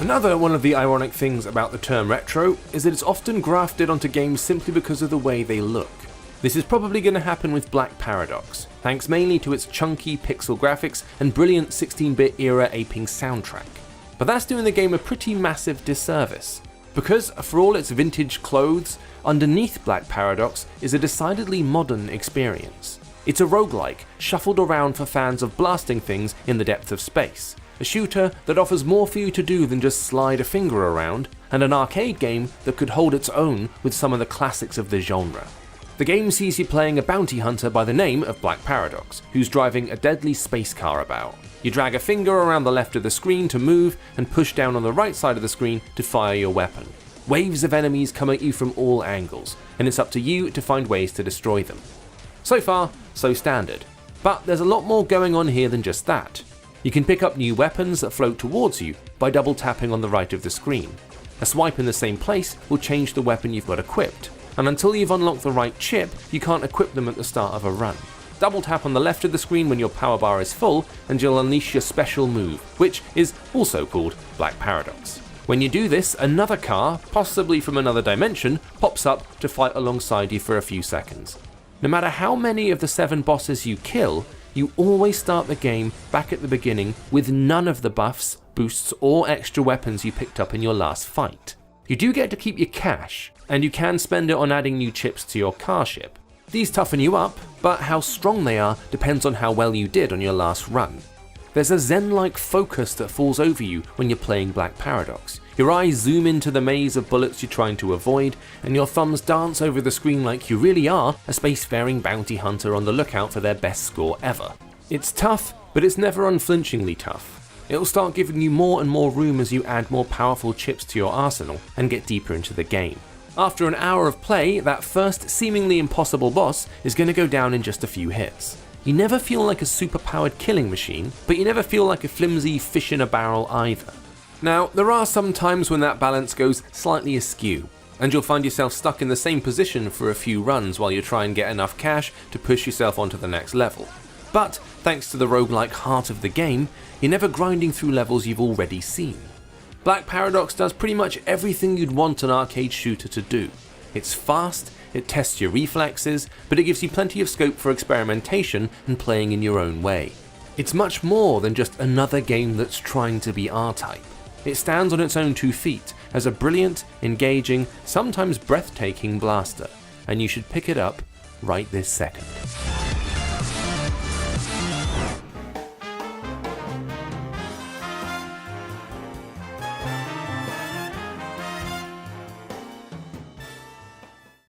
Another one of the ironic things about the term retro is that it's often grafted onto games simply because of the way they look. This is probably going to happen with Black Paradox, thanks mainly to its chunky pixel graphics and brilliant 16-bit era aping soundtrack. But that's doing the game a pretty massive disservice, because for all its vintage clothes, underneath Black Paradox is a decidedly modern experience. It's a roguelike, shuffled around for fans of blasting things in the depth of space, a shooter that offers more for you to do than just slide a finger around, and an arcade game that could hold its own with some of the classics of the genre. The game sees you playing a bounty hunter by the name of Black Paradox, who's driving a deadly space car about. You drag a finger around the left of the screen to move, and push down on the right side of the screen to fire your weapon. Waves of enemies come at you from all angles, and it's up to you to find ways to destroy them. So far, so standard. But there's a lot more going on here than just that. You can pick up new weapons that float towards you by double tapping on the right of the screen. A swipe in the same place will change the weapon you've got equipped, and until you've unlocked the right chip, you can't equip them at the start of a run. Double tap on the left of the screen when your power bar is full, and you'll unleash your special move, which is also called Black Paradox. When you do this, another car, possibly from another dimension, pops up to fight alongside you for a few seconds. No matter how many of the 7 bosses you kill, you always start the game back at the beginning with none of the buffs, boosts, or extra weapons you picked up in your last fight. You do get to keep your cash, and you can spend it on adding new chips to your car ship. These toughen you up, but how strong they are depends on how well you did on your last run. There's a zen-like focus that falls over you when you're playing Black Paradox. Your eyes zoom into the maze of bullets you're trying to avoid, and your thumbs dance over the screen like you really are a spacefaring bounty hunter on the lookout for their best score ever. It's tough, but it's never unflinchingly tough. It'll start giving you more and more room as you add more powerful chips to your arsenal and get deeper into the game. After an hour of play, that first seemingly impossible boss is going to go down in just a few hits. You never feel like a super-powered killing machine, but you never feel like a flimsy fish in a barrel either. Now, there are some times when that balance goes slightly askew, and you'll find yourself stuck in the same position for a few runs while you try and get enough cash to push yourself onto the next level. But, thanks to the roguelike heart of the game, you're never grinding through levels you've already seen. Black Paradox does pretty much everything you'd want an arcade shooter to do. It's fast, it tests your reflexes, but it gives you plenty of scope for experimentation and playing in your own way. It's much more than just another game that's trying to be R-Type. It stands on its own 2 feet as a brilliant, engaging, sometimes breathtaking blaster, and you should pick it up right this second.